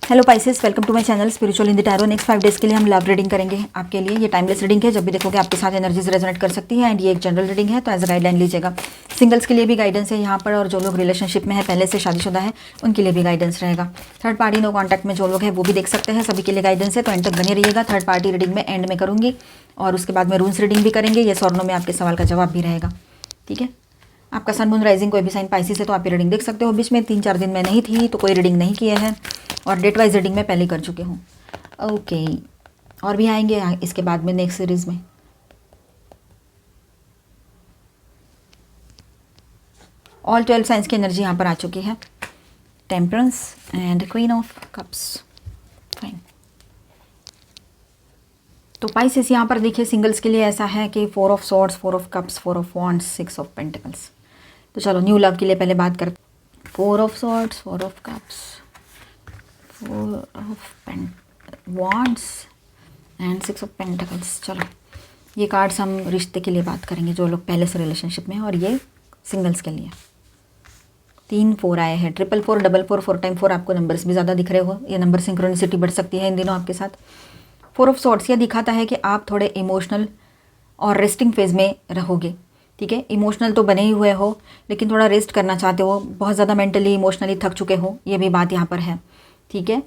Hello Pisces, welcome to my channel spiritual in the tarot. Next 5 days के लिए हम love reading करेंगे आपके लिए। ये टाइमलेस रीडिंग है, जब भी देखोगे आपके साथ एनर्जीज रेजोनेट कर सकती है। एंड ये एक जनरल रीडिंग है, तो एज अ गाइडलाइन लीजिएगा। सिंगल्स के लिए भी गाइडेंस है यहाँ पर, और जो लोग रिलेशनशिप में है, पहले से शादीशुदा है, उनके लिए भी गाइडेंस रहेगा। थर्ड पार्टी नो कॉन्टैक्ट में जो लोग हैं वो भी देख सकते हैं, सभी के लिए गाइडेंस है, तो एंड तक बने रहिएगा। थर्ड पार्टी रीडिंग में एंड में करूँगी, और उसके बाद में रून्स रीडिंग भी करेंगे। ये सॉर्नो में आपके सवाल का जवाब भी रहेगा, ठीक है। आपका सन मून राइजिंग कोई भी साइन पाइसिस है तो आप ये रीडिंग देख सकते हो। बीच में 3-4 दिन में नहीं थी तो कोई रीडिंग नहीं किए हैं, और डेट वाइज रीडिंग में पहले कर चुके हूँ। ओके, और भी आएंगे इसके बाद में नेक्स्ट सीरीज में। ऑल 12 साइंस की एनर्जी यहाँ पर आ चुकी है। Temperance and queen of cups, fine. तो पाइसेस यहाँ पर देखिए, सिंगल्स के लिए ऐसा है कि 4 of swords, 4 of cups, 4 of wands, 6 of pentacles. तो चलो न्यू लव के लिए पहले बात करते। 4 of swords, 4 of cups, 4 of wands and 6 of pentacles. चलो ये कार्ड्स हम रिश्ते के लिए बात करेंगे, जो लोग पहले से रिलेशनशिप में हैं, और ये सिंगल्स के लिए। 3 4 आए हैं, 4 4 4 4 4 टाइम 4। आपको नंबर्स भी ज़्यादा दिख रहे हो, ये नंबर सिंक्रोनिसिटी बढ़ सकती है इन दिनों आपके साथ। 4 ऑफ सॉर्ड्स ये दिखाता है कि आप थोड़े इमोशनल और रेस्टिंग फेज में रहोगे, ठीक है। इमोशनल तो बने ही हुए हो, लेकिन थोड़ा रेस्ट करना चाहते हो, बहुत ज़्यादा मेंटली इमोशनली थक चुके हो, ये भी बात यहाँ पर है, ठीक है।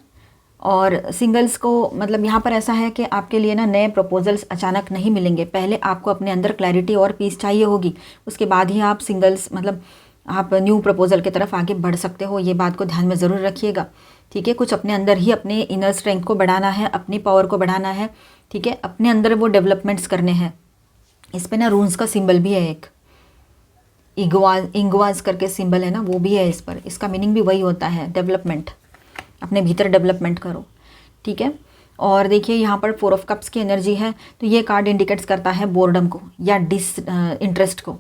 और सिंगल्स को मतलब यहाँ पर ऐसा है कि आपके लिए ना नए प्रपोजल्स अचानक नहीं मिलेंगे। पहले आपको अपने अंदर क्लैरिटी और पीस चाहिए होगी, उसके बाद ही आप सिंगल्स मतलब आप न्यू प्रपोजल की तरफ आगे बढ़ सकते हो। ये बात को ध्यान में ज़रूर रखिएगा, ठीक है। कुछ अपने अंदर ही अपने इनर स्ट्रेंथ को बढ़ाना है, अपनी पावर को बढ़ाना है, ठीक है। अपने अंदर वो डेवलपमेंट्स करने हैं। इस पे ना रून्स का सिंबल भी है, एक इंगवाज करके सिंबल है ना, वो भी है इस पर। इसका मीनिंग भी वही होता है, डेवलपमेंट, अपने भीतर डेवलपमेंट करो, ठीक है। और देखिए यहाँ पर 4 ऑफ कप्स की एनर्जी है, तो ये कार्ड इंडिकेट्स करता है बोर्डम को या इंटरेस्ट को।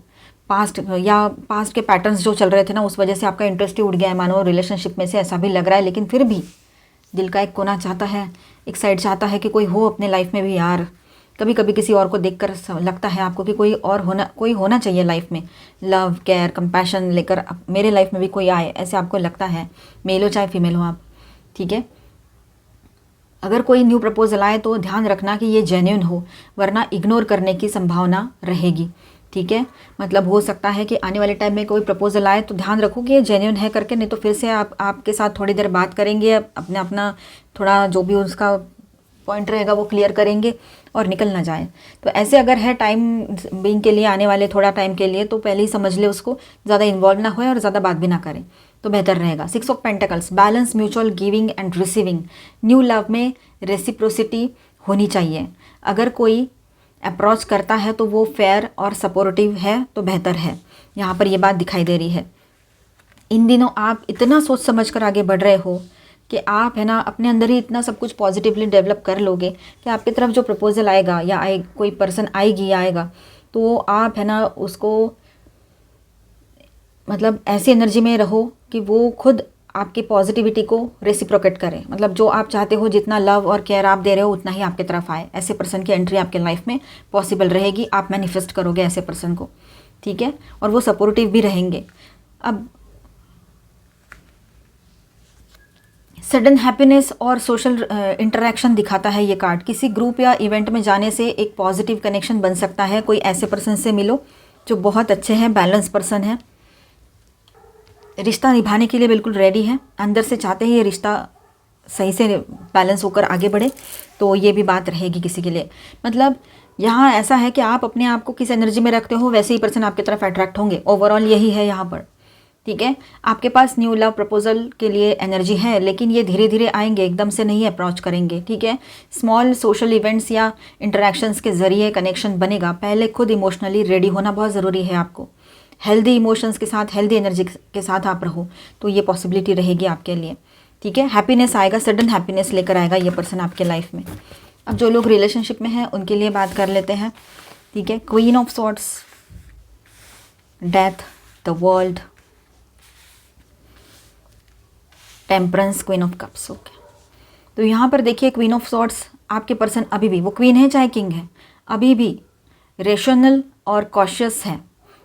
पास्ट के पैटर्न्स जो चल रहे थे ना, उस वजह से आपका इंटरेस्ट ही उड़ गया है मानो रिलेशनशिप में से, ऐसा भी लग रहा है। लेकिन फिर भी दिल का एक कोना चाहता है, एक साइड चाहता है कि कोई हो अपने लाइफ में भी यार। कभी कभी किसी और को देखकर लगता है आपको कि कोई होना चाहिए लाइफ में, लव केयर कंपैशन लेकर मेरे लाइफ में भी कोई आए, ऐसे आपको लगता है, मेल हो चाहे फीमेल हो आप, ठीक है। अगर कोई न्यू प्रपोजल आए तो ध्यान रखना कि ये जेन्युइन हो, वरना इग्नोर करने की संभावना रहेगी, ठीक है। मतलब हो सकता है कि आने वाले टाइम में कोई प्रपोजल आए तो ध्यान रखो कि ये जेन्युइन है करके, नहीं तो फिर से आपके साथ थोड़ी देर बात करेंगे, अपना थोड़ा जो भी उसका पॉइंट रहेगा वो क्लियर करेंगे और निकल ना जाए। तो ऐसे अगर है टाइम बीइंग के लिए, आने वाले थोड़ा टाइम के लिए, तो पहले ही समझ ले उसको, ज़्यादा इन्वॉल्व ना होए और ज़्यादा बात भी ना करें तो बेहतर रहेगा। 6 of pentacles, balance, mutual giving and receiving. New love में रेसिप्रोसिटी होनी चाहिए। अगर कोई अप्रोच करता है तो वो फेयर और सपोर्टिव है तो बेहतर है, यहाँ पर ये बात दिखाई दे रही है। इन दिनों आप इतना सोच समझ कर आगे बढ़ रहे हो कि आप है ना अपने अंदर ही इतना सब कुछ पॉजिटिवली डेवलप कर लोगे कि आपकी तरफ जो प्रपोजल आएगा या कोई पर्सन आएगा, तो आप है ना उसको मतलब ऐसी एनर्जी में रहो कि वो खुद आपकी पॉजिटिविटी को रेसिप्रोकेट करे। मतलब जो आप चाहते हो, जितना लव और केयर आप दे रहे हो, उतना ही आपकी तरफ आए। ऐसे पर्सन की एंट्री आपके लाइफ में पॉसिबल रहेगी, आप मैनिफेस्ट करोगे ऐसे पर्सन को, ठीक है। और वो सपोर्टिव भी रहेंगे। अब सडन हैप्पीनेस और सोशल इंटरेक्शन दिखाता है ये कार्ड। किसी ग्रुप या इवेंट में जाने से एक पॉजिटिव कनेक्शन बन सकता है। कोई ऐसे पर्सन से मिलो जो बहुत अच्छे हैं, बैलेंस पर्सन है, रिश्ता निभाने के लिए बिल्कुल रेडी है, अंदर से चाहते हैं ये रिश्ता सही से बैलेंस होकर आगे बढ़े। तो ये भी बात रहेगी किसी के लिए। मतलब यहाँ ऐसा है कि आप अपने आप को किस एनर्जी में रखते हो, वैसे ही पर्सन आपकी तरफ अट्रैक्ट होंगे। ओवरऑल यही है यहाँ पर, ठीक है। आपके पास न्यू लव प्रपोजल के लिए एनर्जी है, लेकिन ये धीरे धीरे आएंगे, एकदम से नहीं अप्रोच करेंगे, ठीक है। स्मॉल सोशल इवेंट्स या इंटरेक्शंस के जरिए कनेक्शन बनेगा। पहले खुद इमोशनली रेडी होना बहुत ज़रूरी है आपको। हेल्दी इमोशंस के साथ, हेल्दी एनर्जी के साथ आप रहो तो ये पॉसिबिलिटी रहेगी आपके लिए, ठीक है। हैप्पीनेस आएगा, सडन हैप्पीनेस लेकर आएगा ये पर्सन आपके लाइफ में। अब जो लोग रिलेशनशिप में हैं उनके लिए बात कर लेते हैं, ठीक है। Queen of swords, death, the world, temperance, queen of cups, okay. तो यहाँ पर देखिए क्वीन ऑफ सॉर्ड्स, आपके पर्सन अभी भी, वो क्वीन है चाहे किंग है, अभी भी रेशनल और कॉशियस है,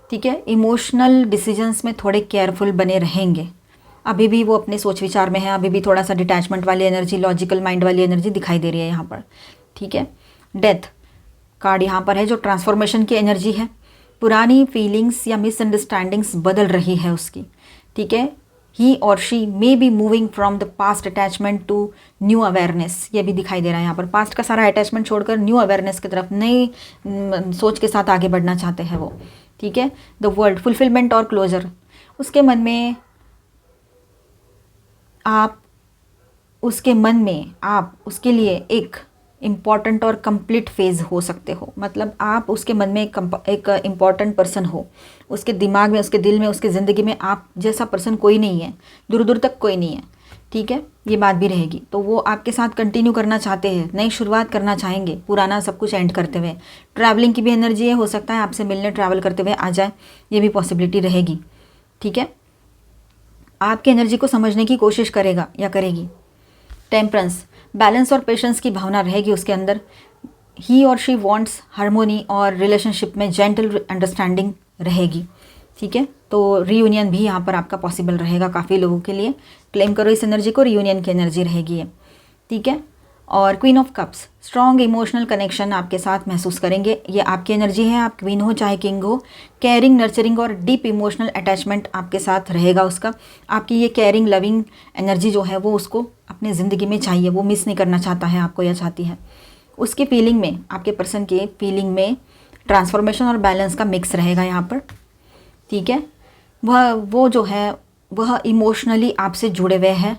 ठीक है। इमोशनल डिसीजंस में थोड़े केयरफुल बने रहेंगे। अभी भी वो अपने सोच विचार में है, अभी भी थोड़ा सा डिटैचमेंट वाली एनर्जी, लॉजिकल माइंड वाली एनर्जी दिखाई दे रही है यहाँ पर, ठीक है। डेथ कार्ड यहाँ पर है जो ट्रांसफॉर्मेशन की एनर्जी है, पुरानी फीलिंग्स या मिसअंडरस्टैंडिंग्स बदल रही है उसकी, ठीक है। ही और she may be moving from the past attachment to new awareness, ये भी दिखाई दे रहा है यहाँ पर। पास्ट का सारा अटैचमेंट छोड़कर न्यू अवेयरनेस की तरफ, नई सोच के साथ आगे बढ़ना चाहते हैं वो, ठीक है। द वर्ल्ड फुलफिलमेंट और क्लोजर, उसके मन में आप उसके लिए एक इम्पॉर्टेंट और कंप्लीट फेज़ हो सकते हो। मतलब आप उसके मन में एक इम्पॉर्टेंट पर्सन हो, उसके दिमाग में, उसके दिल में, उसके ज़िंदगी में आप जैसा पर्सन कोई नहीं है, दूर दूर तक कोई नहीं है, ठीक है। ये बात भी रहेगी। तो वो आपके साथ कंटिन्यू करना चाहते हैं, नई शुरुआत करना चाहेंगे, पुराना सब कुछ एंड करते हुए। ट्रैवलिंग की भी एनर्जी है, हो सकता है आपसे मिलने ट्रैवल करते हुए आ जाए, ये भी पॉसिबिलिटी रहेगी, ठीक है। आपकी एनर्जी को समझने की कोशिश करेगा या करेगी। टेम्परेंस, बैलेंस और पेशेंस की भावना रहेगी उसके अंदर। ही और शी वांट्स हार्मोनी और रिलेशनशिप में जेंटल अंडरस्टैंडिंग रहेगी, ठीक है। तो रीयूनियन भी यहाँ पर आपका पॉसिबल रहेगा काफ़ी लोगों के लिए। क्लेम करो इस एनर्जी को, रीयूनियन की एनर्जी रहेगी ये, ठीक है। और queen of cups, strong emotional connection आपके साथ महसूस करेंगे, ये आपकी एनर्जी है, आप क्वीन हो चाहे किंग हो। केयरिंग, नर्चरिंग और डीप इमोशनल अटैचमेंट आपके साथ रहेगा उसका। आपकी ये केयरिंग, लविंग एनर्जी जो है वो उसको अपने ज़िंदगी में चाहिए, वो मिस नहीं करना चाहता है आपको या चाहती है। उसकी फीलिंग में, आपके पर्सन के फीलिंग में ट्रांसफॉर्मेशन और बैलेंस का मिक्स रहेगा यहाँ पर, ठीक है। वो जो है वह इमोशनली आपसे जुड़े हुए हैं,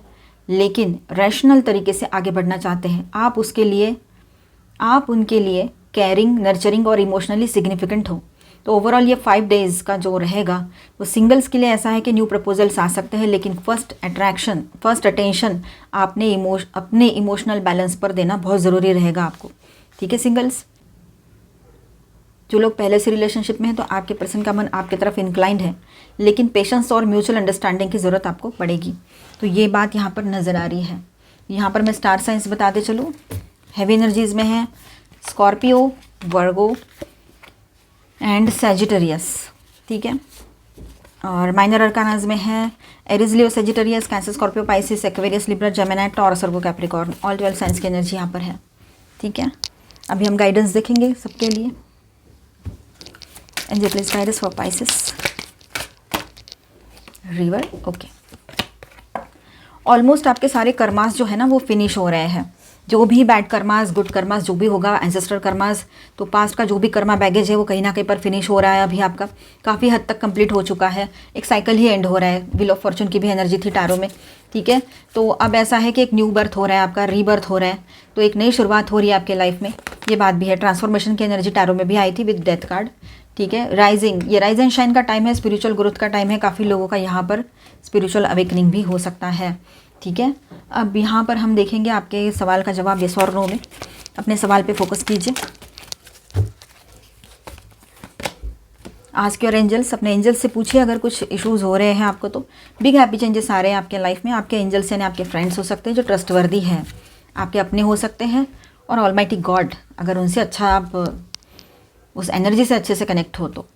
लेकिन रैशनल तरीके से आगे बढ़ना चाहते हैं। आप उनके लिए केयरिंग, नर्चरिंग और इमोशनली सिग्निफिकेंट हो। तो ओवरऑल ये 5 डेज़ का जो रहेगा वो सिंगल्स के लिए ऐसा है कि न्यू प्रपोजल्स आ सकते हैं, लेकिन फर्स्ट अटेंशन आपने अपने इमोशनल बैलेंस पर देना बहुत ज़रूरी रहेगा आपको, ठीक है। सिंगल्स, जो लोग पहले से रिलेशनशिप में हैं तो आपके पर्सन का मन आपकी तरफ इंक्लाइंड है, लेकिन पेशेंस और म्यूचुअल अंडरस्टैंडिंग की ज़रूरत आपको पड़ेगी। तो ये बात यहाँ पर नज़र आ रही है। यहाँ पर मैं स्टार साइंस बताते चलूँ। हैवी एनर्जीज़ में है स्कॉर्पियो, वर्गो एंड सैजिटेरियस, ठीक है। और माइनर अरकानाज में है Aries, Leo, Sagittarius, Cancer, Scorpio, Pisces, Aquarius, Libra, Gemini, Taurus, Virgo, Capricorn, all 12 signs की एनर्जी यहाँ पर है, ठीक है। अभी हम गाइडेंस देखेंगे सबके लिए। Angel please guide us for Pisces, river, okay. Almost आपके सारे कर्मास जो है ना वो फिनिश हो रहे हैं। जो भी बैड कर्मास, गुड कर्मास जो भी होगा, एंसेस्टर कर्मास, तो पास्ट का जो भी कर्मा बैगेज है वो कहीं ना कहीं पर फिनिश हो रहा है। अभी आपका काफ़ी हद तक कंप्लीट हो चुका है, एक साइकिल ही एंड हो रहा है। व्हील ऑफ फॉर्चून की भी एनर्जी थी टैरो में, ठीक है। तो अब ऐसा है कि एक न्यू बर्थ हो रहा है आपका, रीबर्थ हो रहा है, तो एक नई शुरुआत हो रही है आपके लाइफ में, ये बात भी है। ट्रांसफॉर्मेशन की एनर्जी टैरो में भी आई थी विद डेथ कार्ड, ठीक है। राइजिंग, ये राइज एंड शाइन का टाइम है, स्पिरिचुअल ग्रोथ का टाइम है। काफ़ी लोगों का यहाँ पर स्पिरिचुअल अवेकनिंग भी हो सकता है, ठीक है। अब यहाँ पर हम देखेंगे आपके सवाल का जवाब यस और नो में। अपने सवाल पे फोकस कीजिए। आस्क योर एंजल्स, अपने एंजल्स से पूछिए अगर कुछ इश्यूज हो रहे हैं आपको तो। बिग हैप्पी चेंजेस आ रहे हैं आपके लाइफ में। आपके एंजल्स यानी आपके फ्रेंड्स हो सकते हैं जो ट्रस्टवर्दी हैं, आपके अपने हो सकते हैं, और ऑलमाइटी गॉड, अगर उनसे अच्छा आप उस एनर्जी से अच्छे से कनेक्ट हो तो।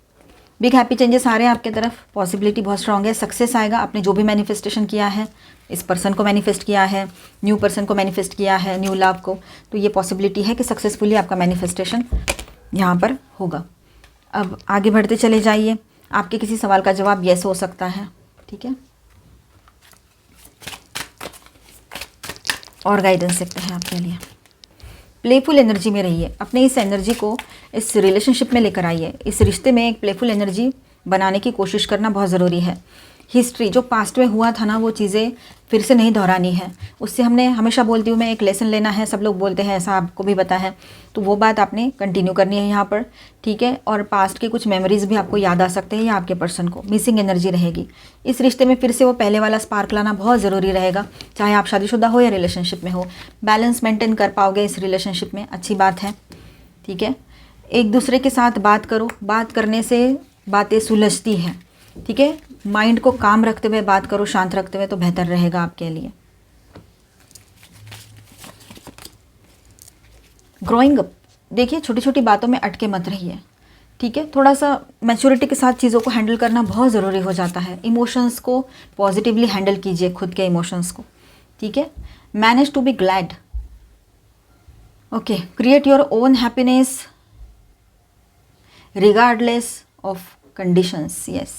बिग हैप्पी चेंजेस आ रहे हैं आपके तरफ, पॉसिबिलिटी बहुत स्ट्रांग है, सक्सेस आएगा। आपने जो भी मैनिफेस्टेशन किया है, इस पर्सन को मैनिफेस्ट किया है, न्यू पर्सन को मैनिफेस्ट किया है, न्यू लव को, तो ये पॉसिबिलिटी है कि सक्सेसफुली आपका मैनिफेस्टेशन यहाँ पर होगा। अब आगे बढ़ते चले जाइए। आपके किसी सवाल का जवाब येस हो सकता है, ठीक है। और गाइडेंस देखते हैं आपके लिए। प्लेफुल एनर्जी में रहिए, अपने इस एनर्जी को इस रिलेशनशिप में लेकर आइए। इस रिश्ते में एक प्लेफुल एनर्जी बनाने की कोशिश करना बहुत ज़रूरी है। हिस्ट्री जो पास्ट में हुआ था ना, वो चीज़ें फिर से नहीं दोहरानी है। उससे हमने हमेशा बोलती हूँ मैं, एक लेसन लेना है, सब लोग बोलते हैं, ऐसा आपको भी पता है, तो वो बात आपने कंटिन्यू करनी है यहाँ पर, ठीक है। और पास्ट के कुछ मेमोरीज भी आपको याद आ सकते हैं, या आपके पर्सन को मिसिंग एनर्जी रहेगी। इस रिश्ते में फिर से वो पहले वाला स्पार्क लाना बहुत ज़रूरी रहेगा, चाहे आप शादीशुदा हो या रिलेशनशिप में हो। बैलेंस मेंटेन कर पाओगे इस रिलेशनशिप में, अच्छी बात है, ठीक है। एक दूसरे के साथ बात करो, बात करने से बातें सुलझती हैं, ठीक है। माइंड को काम रखते हुए बात करो, शांत रखते हुए, तो बेहतर रहेगा आपके लिए। ग्रोइंग अप, देखिए छोटी छोटी बातों में अटके मत रहिए, ठीक है, थोड़ा सा मैच्योरिटी के साथ चीज़ों को हैंडल करना बहुत ज़रूरी हो जाता है। इमोशंस को पॉजिटिवली हैंडल कीजिए, खुद के इमोशंस को, ठीक है। Manage to be glad, okay. Create your own happiness regardless of conditions, yes.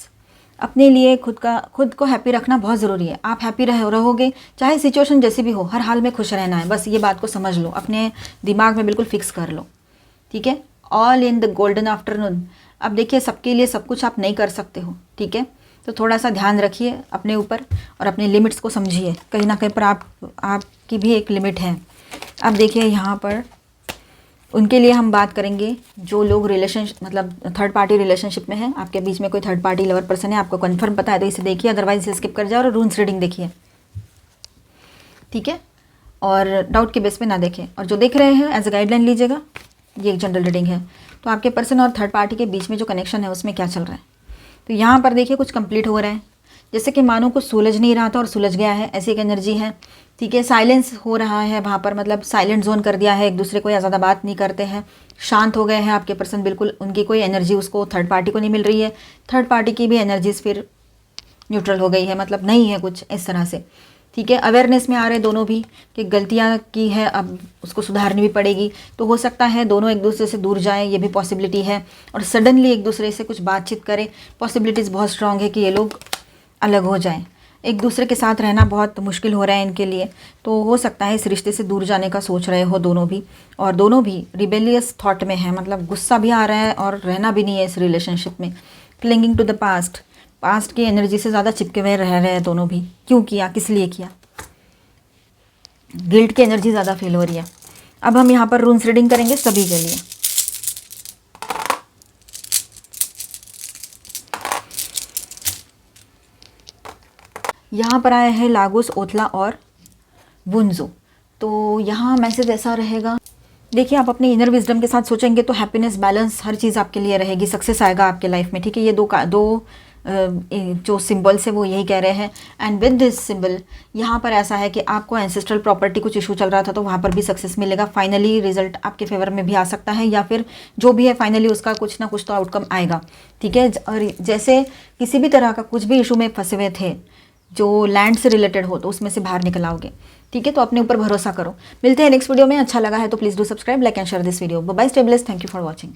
अपने लिए खुद को हैप्पी रखना बहुत ज़रूरी है। आप हैप्पी रहोगे चाहे सिचुएशन जैसी भी हो, हर हाल में खुश रहना है, बस ये बात को समझ लो, अपने दिमाग में बिल्कुल फिक्स कर लो, ठीक है। All in the golden afternoon. अब देखिए, सबके लिए सब कुछ आप नहीं कर सकते हो, ठीक है, तो थोड़ा सा ध्यान रखिए अपने ऊपर और अपने लिमिट्स को समझिए। कहीं ना कहीं पर आपकी भी एक लिमिट है। अब देखिए यहाँ पर उनके लिए हम बात करेंगे जो लोग मतलब थर्ड पार्टी रिलेशनशिप में हैं। आपके बीच में कोई थर्ड पार्टी लवर पर्सन है, आपको कन्फर्म पता है तो इसे देखिए, अदरवाइज इसे स्किप कर जाओ और रून्स रीडिंग देखिए, ठीक है, और डाउट के बेस पे ना देखें। और जो देख रहे हैं एज अ गाइडलाइन लीजिएगा, ये एक जनरल रीडिंग है। तो आपके पर्सन और थर्ड पार्टी के बीच में जो कनेक्शन है उसमें क्या चल रहा है, तो यहाँ पर देखिए कुछ कंप्लीट हो रहा है, जैसे कि मानो कुछ सुलझ नहीं रहा था और सुलझ गया है, ऐसी एक एनर्जी है, ठीक है। साइलेंस हो रहा है वहाँ पर, मतलब साइलेंट जोन कर दिया है, एक दूसरे को या ज़्यादा बात नहीं करते हैं, शांत हो गए हैं आपके पर्सन बिल्कुल। उनकी कोई एनर्जी उसको थर्ड पार्टी को नहीं मिल रही है, थर्ड पार्टी की भी एनर्जीज फिर न्यूट्रल हो गई है, मतलब नहीं है कुछ इस तरह से, ठीक है। अवेयरनेस में आ रहे दोनों भी कि गलतियाँ की है, अब उसको सुधारनी भी पड़ेगी। तो हो सकता है दोनों एक दूसरे से दूर जाएं, ये भी पॉसिबिलिटी है, और सडनली एक दूसरे से कुछ बातचीत करें, पॉसिबिलिटीज़ बहुत स्ट्रांग है कि ये लोग अलग हो जाएं। एक दूसरे के साथ रहना बहुत मुश्किल हो रहा है इनके लिए, तो हो सकता है इस रिश्ते से दूर जाने का सोच रहे हो दोनों भी, और दोनों भी रिबेलियस थॉट में है, मतलब गुस्सा भी आ रहा है और रहना भी नहीं है इस रिलेशनशिप में। क्लिंगिंग टू द पास्ट की एनर्जी से ज़्यादा चिपके हुए रह रहे हैं दोनों भी। क्यों किया, किस लिए किया, गिल्ट की एनर्जी ज़्यादा फील हो रही है। अब हम यहाँ पर रून्स रीडिंग करेंगे सभी के लिए। यहाँ पर आए हैं लागोस, ओथला और बुंजो। तो यहाँ मैसेज ऐसा रहेगा, देखिए आप अपने इनर विजडम के साथ सोचेंगे तो हैप्पीनेस, बैलेंस, हर चीज़ आपके लिए रहेगी, सक्सेस आएगा आपके लाइफ में, ठीक है। ये दो जो सिंबल्स है वो यही कह रहे हैं। एंड विद दिस सिंबल यहाँ पर ऐसा है कि आपको एंसेस्ट्रल प्रॉपर्टी कुछ इशू चल रहा था तो वहाँ पर भी सक्सेस मिलेगा। फाइनली रिजल्ट आपके फेवर में भी आ सकता है, या फिर जो भी है फाइनली उसका कुछ ना कुछ तो आउटकम आएगा, ठीक है। और जैसे किसी भी तरह का कुछ भी इशू में फंसे हुए थे जो लैंड से रिलेटेड हो, तो उसमें से बाहर निकल आओगे, ठीक है। तो अपने ऊपर भरोसा करो। मिलते हैं नेक्स्ट वीडियो में। अच्छा लगा है तो please do subscribe, like and share this video. Bye, stay blessed, thank you for watching.